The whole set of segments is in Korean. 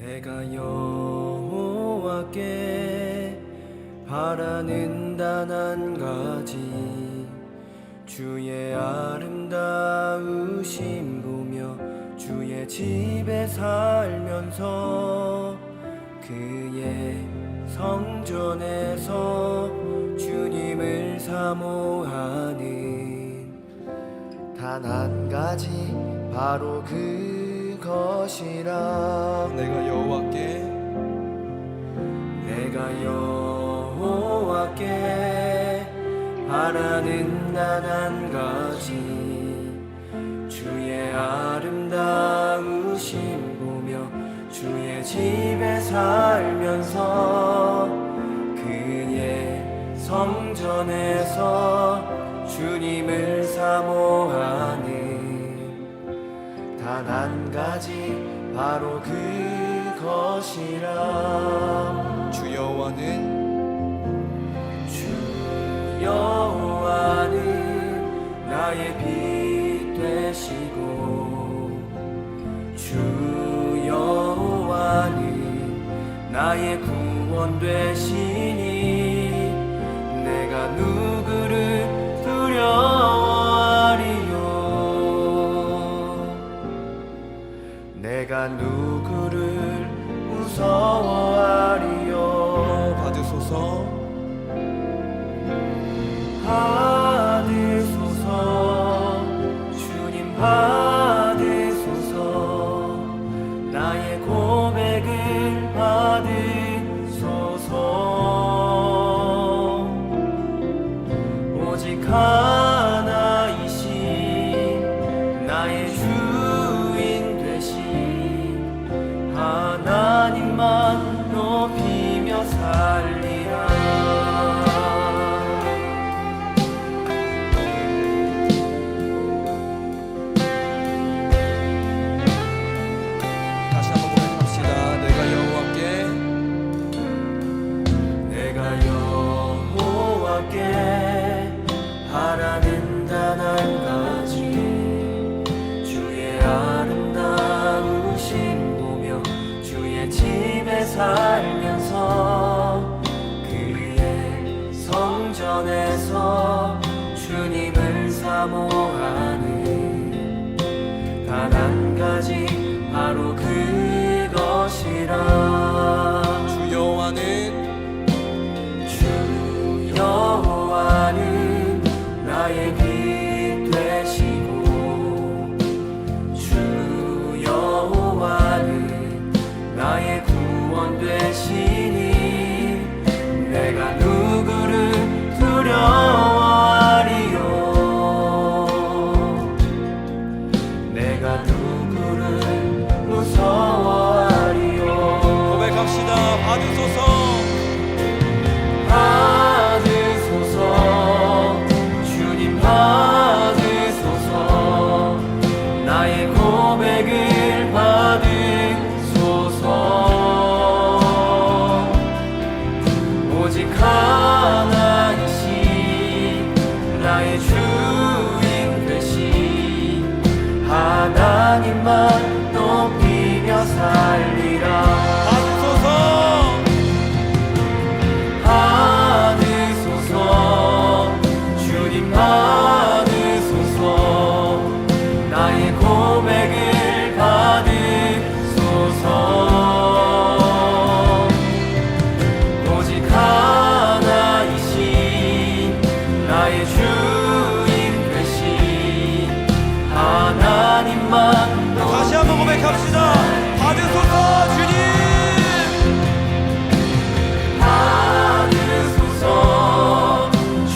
내가 여호와께 바라는 단 한 가지, 주의 아름다우심 보며 주의 집에 살면서 그의 성전에서 주님을 사모하는 단 한 가지, 바로 그것이라. 내가 여호와께 바라는 단 한 가지, 주의 아름다우심 보며 주의 집에 살면서 그의 성전에서 주님을 사모하는 단 한 가지, 바로 그것이라. 주 여호와는 나의 빛 되시고, 주 여호와는 나의 구원 되시니 내가 누구를 두려워하리요. 내가 누구를 무서워하리요. 받으소서, 주님 받으소서, 나의 고백을 받으소서. 오직 하나이신 나의 주인 되신 하나님만 높이며 살리라. 바라는 단 한 가지, 주의 아름다우심 보며 주의 집에 살면서 그의 성전에서 주님을 사모하는 단 한 가지, 바로 그것이라. 주 여호와는 나의 빛 되시고, 주 여호와는 나의 구원 되시니 내가 누구를 두려워하리요. 내가 누구를 무서워하리요. 고백합시다. 받으소서, 주님 받으소서, 나의 고백을 받으소서. 오직 하나이신 나의 주인 되신 하나님만 높이며 살리라. 받으소서, 주님 받으소서, 나의 고백을 받으소서. 오직 하나이신 나의 주인 되신 하나님만 다시 한번 고백합시다. 받으소서 주님. 받으소서,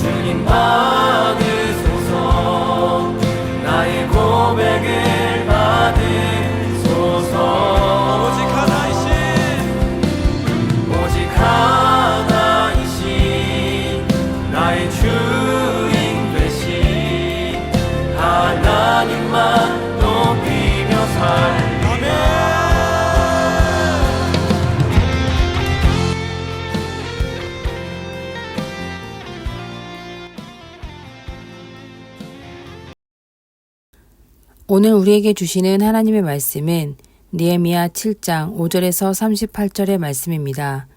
주님 받으소서, 나의 고백을 받으소서. 오직 하나이신 나의 주인 되신 하나님만 높이며 살리라. 오늘 우리에게 주시는 하나님의 말씀은 느헤미야 7장 5절에서 38절의 말씀입니다.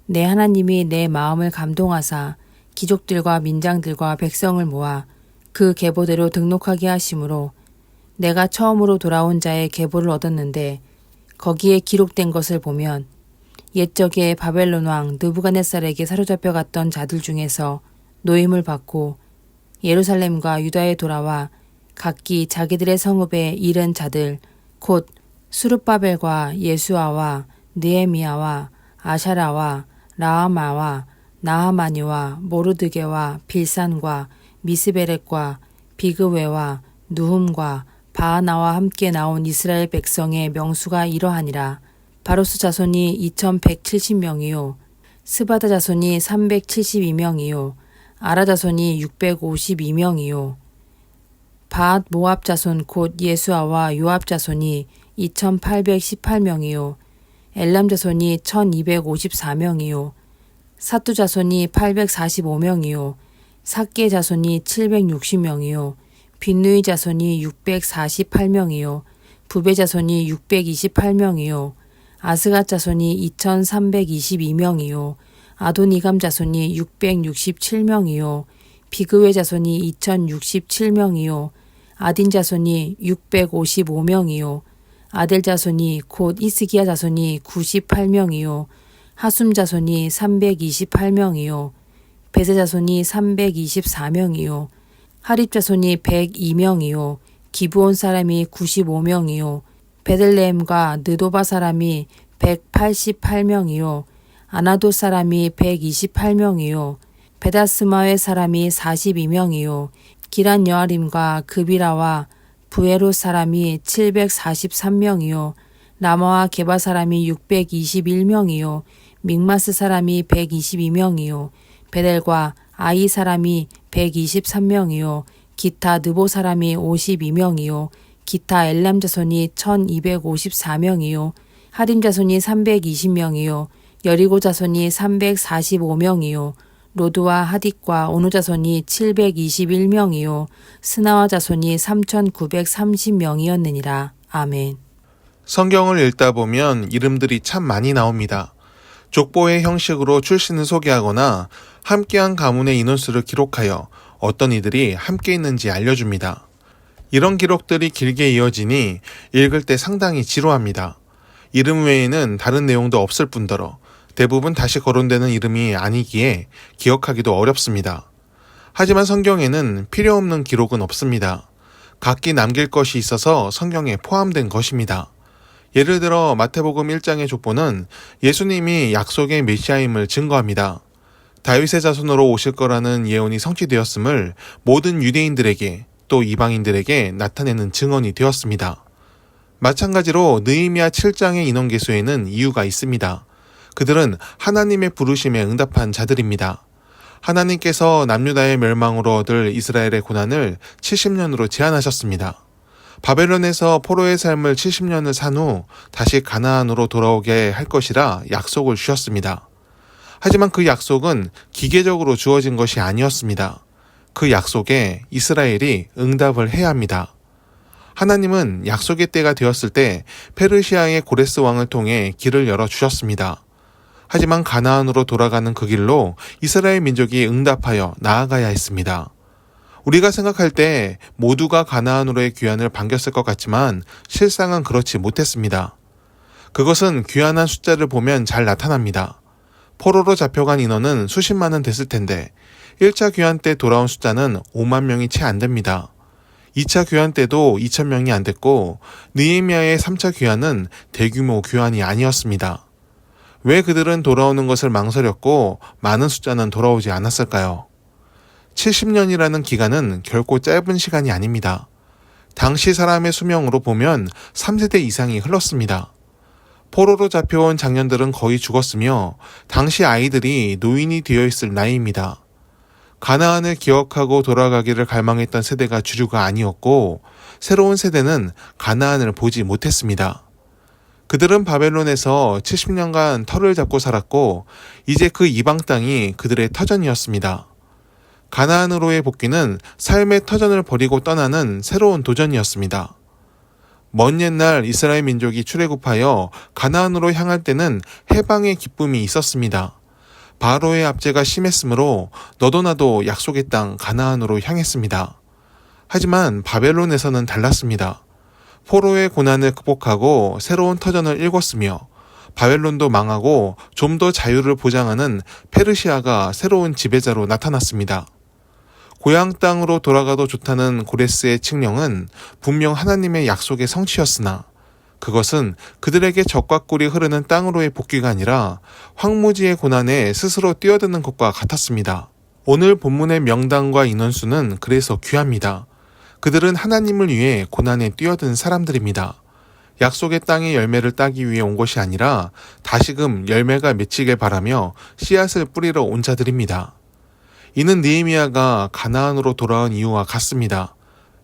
내 하나님이 내 마음을 감동하사 귀족들과 민장들과 백성을 모아 그 계보대로 등록하게 하심으로 내가 처음으로 돌아온 자의 계보를 얻었는데 거기에 기록된 것을 보면 옛적에 바벨론 왕 느부갓네살에게 사로잡혀 갔던 자들 중에서 노임을 받고 예루살렘과 유다에 돌아와 각기 자기들의 성읍에 이른 자들 곧 수룹바벨과 예수아와 느헤미야와 아샤라와 라하마와 나하마니와 모르드게와 빌산과 미스베렉과 비그웨와 누훔과 바하나와 함께 나온 이스라엘 백성의 명수가 이러하니라. 바로스 자손이 2170명이요 스바다 자손이 372명이요 아라 자손이 652명이요 바앗 모압 자손 곧 예수아와 요압 자손이 2818명이요 엘람 자손이 1254명이요 사뚜 자손이 845명이요 삭게 자손이 760명이요 빈누이 자손이 648명이요 부베 자손이 628명이요 아스갓 자손이 2322명이요 아도니감 자손이 667명이요 비그웨 자손이 2067명이요 아딘 자손이 655명이요 아델 자손이 곧 이스기야 자손이 98명이요 하숨 자손이 328명이요 베세 자손이 324명이요 하립 자손이 102명이요 기브온 사람이 95명이요 베들레헴과 느도바 사람이 188명이요 아나도 사람이 128명이요 베다스마의 사람이 42명이요 기란 여아림과 그비라와 부에롯 사람이 743명이요 라마와 게바 사람이 621명이요 믹마스 사람이 122명이요 베델과 아이 사람이 123명이요 기타 느보 사람이 52명이요 기타 엘람 자손이 1254명이요 하림 자손이 320명이요 여리고 자손이 345명이요 로드와 하딕과 오누 자손이 721명이요 스나와 자손이 3930명이었느니라. 아멘. 성경을 읽다 보면 이름들이 참 많이 나옵니다. 족보의 형식으로 출신을 소개하거나 함께한 가문의 인원수를 기록하여 어떤 이들이 함께 있는지 알려줍니다. 이런 기록들이 길게 이어지니 읽을 때 상당히 지루합니다. 이름 외에는 다른 내용도 없을 뿐더러 대부분 다시 거론되는 이름이 아니기에 기억하기도 어렵습니다. 하지만 성경에는 필요 없는 기록은 없습니다. 각기 남길 것이 있어서 성경에 포함된 것입니다. 예를 들어 마태복음 1장의 족보는 예수님이 약속의 메시아임을 증거합니다. 다윗의 자손으로 오실 거라는 예언이 성취되었음을 모든 유대인들에게 또 이방인들에게 나타내는 증언이 되었습니다. 마찬가지로 느헤미야 7장의 인원계수에는 이유가 있습니다. 그들은 하나님의 부르심에 응답한 자들입니다. 하나님께서 남유다의 멸망으로 얻을 이스라엘의 고난을 70년으로 제한하셨습니다. 바벨론에서 포로의 삶을 70년을 산 후 다시 가나안으로 돌아오게 할 것이라 약속을 주셨습니다. 하지만 그 약속은 기계적으로 주어진 것이 아니었습니다. 그 약속에 이스라엘이 응답을 해야 합니다. 하나님은 약속의 때가 되었을 때 페르시아의 고레스 왕을 통해 길을 열어주셨습니다. 하지만 가나안으로 돌아가는 그 길로 이스라엘 민족이 응답하여 나아가야 했습니다. 우리가 생각할 때 모두가 가나안으로의 귀환을 반겼을 것 같지만 실상은 그렇지 못했습니다. 그것은 귀환한 숫자를 보면 잘 나타납니다. 포로로 잡혀간 인원은 수십만은 됐을 텐데 1차 귀환 때 돌아온 숫자는 5만 명이 채 안 됩니다. 2차 귀환 때도 2,000명이 안 됐고 느헤미야의 3차 귀환은 대규모 귀환이 아니었습니다. 왜 그들은 돌아오는 것을 망설였고 많은 숫자는 돌아오지 않았을까요? 70년이라는 기간은 결코 짧은 시간이 아닙니다. 당시 사람의 수명으로 보면 3세대 이상이 흘렀습니다. 포로로 잡혀온 장년들은 거의 죽었으며 당시 아이들이 노인이 되어 있을 나이입니다. 가나안을 기억하고 돌아가기를 갈망했던 세대가 주류가 아니었고 새로운 세대는 가나안을 보지 못했습니다. 그들은 바벨론에서 70년간 터를 잡고 살았고 이제 그 이방 땅이 그들의 터전이었습니다. 가나안으로의 복귀는 삶의 터전을 버리고 떠나는 새로운 도전이었습니다. 먼 옛날 이스라엘 민족이 출애굽하여 가나안으로 향할 때는 해방의 기쁨이 있었습니다. 바로의 압제가 심했으므로 너도 나도 약속의 땅 가나안으로 향했습니다. 하지만 바벨론에서는 달랐습니다. 포로의 고난을 극복하고 새로운 터전을 일궜으며 바벨론도 망하고 좀 더 자유를 보장하는 페르시아가 새로운 지배자로 나타났습니다. 고향 땅으로 돌아가도 좋다는 고레스의 칙령은 분명 하나님의 약속의 성취였으나 그것은 그들에게 적과 꿀이 흐르는 땅으로의 복귀가 아니라 황무지의 고난에 스스로 뛰어드는 것과 같았습니다. 오늘 본문의 명단과 인원수는 그래서 귀합니다. 그들은 하나님을 위해 고난에 뛰어든 사람들입니다. 약속의 땅의 열매를 따기 위해 온 것이 아니라 다시금 열매가 맺히길 바라며 씨앗을 뿌리러 온 자들입니다. 이는 느헤미야가 가나안으로 돌아온 이유와 같습니다.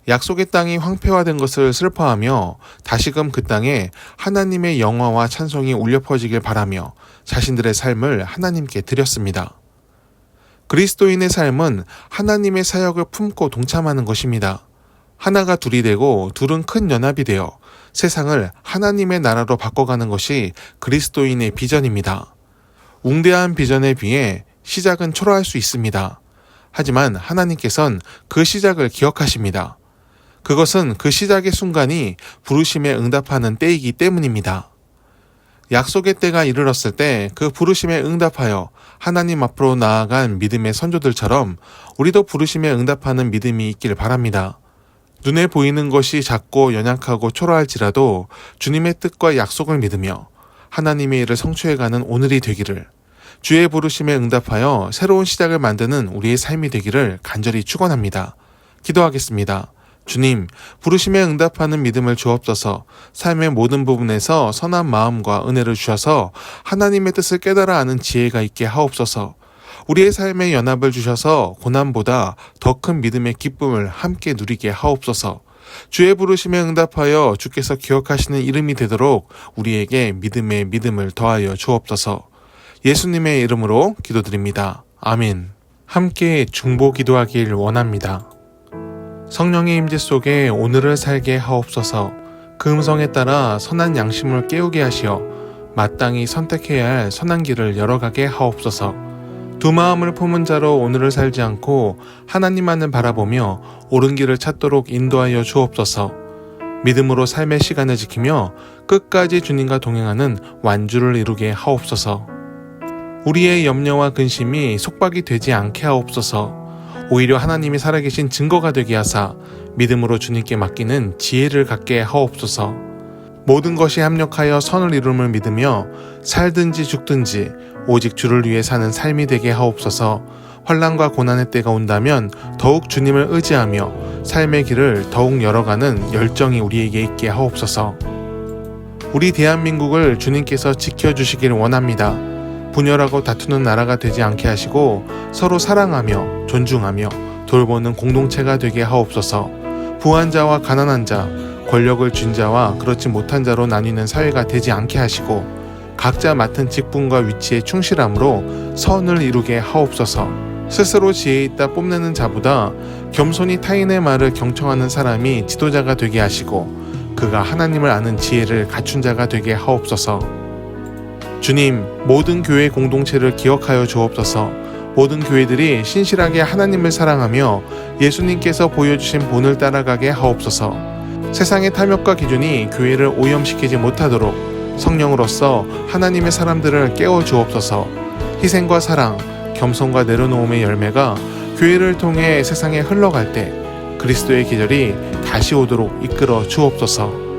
약속의 땅이 황폐화된 것을 슬퍼하며 다시금 그 땅에 하나님의 영화와 찬송이 울려 퍼지길 바라며 자신들의 삶을 하나님께 드렸습니다. 그리스도인의 삶은 하나님의 사역을 품고 동참하는 것입니다. 하나가 둘이 되고 둘은 큰 연합이 되어 세상을 하나님의 나라로 바꿔가는 것이 그리스도인의 비전입니다. 웅대한 비전에 비해 시작은 초라할 수 있습니다. 하지만 하나님께서는 그 시작을 기억하십니다. 그것은 그 시작의 순간이 부르심에 응답하는 때이기 때문입니다. 약속의 때가 이르렀을 때 그 부르심에 응답하여 하나님 앞으로 나아간 믿음의 선조들처럼 우리도 부르심에 응답하는 믿음이 있길 바랍니다. 눈에 보이는 것이 작고 연약하고 초라할지라도 주님의 뜻과 약속을 믿으며 하나님의 일을 성취해가는 오늘이 되기를, 주의 부르심에 응답하여 새로운 시작을 만드는 우리의 삶이 되기를 간절히 축원합니다. 기도하겠습니다. 주님, 부르심에 응답하는 믿음을 주옵소서. 삶의 모든 부분에서 선한 마음과 은혜를 주셔서 하나님의 뜻을 깨달아 아는 지혜가 있게 하옵소서. 우리의 삶에 연합을 주셔서 고난보다 더 큰 믿음의 기쁨을 함께 누리게 하옵소서. 주의 부르심에 응답하여 주께서 기억하시는 이름이 되도록 우리에게 믿음의 믿음을 더하여 주옵소서. 예수님의 이름으로 기도드립니다. 아멘. 함께 중보 기도하길 원합니다. 성령의 임재 속에 오늘을 살게 하옵소서. 그 음성에 따라 선한 양심을 깨우게 하시어 마땅히 선택해야 할 선한 길을 열어가게 하옵소서. 두 마음을 품은 자로 오늘을 살지 않고 하나님만을 바라보며 옳은 길을 찾도록 인도하여 주옵소서. 믿음으로 삶의 시간을 지키며 끝까지 주님과 동행하는 완주를 이루게 하옵소서. 우리의 염려와 근심이 속박이 되지 않게 하옵소서. 오히려 하나님이 살아계신 증거가 되게 하사 믿음으로 주님께 맡기는 지혜를 갖게 하옵소서. 모든 것이 합력하여 선을 이룸을 믿으며 살든지 죽든지 오직 주를 위해 사는 삶이 되게 하옵소서. 환난과 고난의 때가 온다면 더욱 주님을 의지하며 삶의 길을 더욱 열어가는 열정이 우리에게 있게 하옵소서. 우리 대한민국을 주님께서 지켜주시길 원합니다. 분열하고 다투는 나라가 되지 않게 하시고 서로 사랑하며 존중하며 돌보는 공동체가 되게 하옵소서. 부한 자와 가난한 자, 권력을 쥔 자와 그렇지 못한 자로 나뉘는 사회가 되지 않게 하시고 각자 맡은 직분과 위치에 충실함으로 선을 이루게 하옵소서. 스스로 지혜 있다 뽐내는 자보다 겸손히 타인의 말을 경청하는 사람이 지도자가 되게 하시고 그가 하나님을 아는 지혜를 갖춘 자가 되게 하옵소서. 주님, 모든 교회 공동체를 기억하여 주옵소서. 모든 교회들이 신실하게 하나님을 사랑하며 예수님께서 보여주신 본을 따라가게 하옵소서. 세상의 탐욕과 기준이 교회를 오염시키지 못하도록 성령으로서 하나님의 사람들을 깨워 주옵소서. 희생과 사랑, 겸손과 내려놓음의 열매가 교회를 통해 세상에 흘러갈 때 그리스도의 계절이 다시 오도록 이끌어 주옵소서.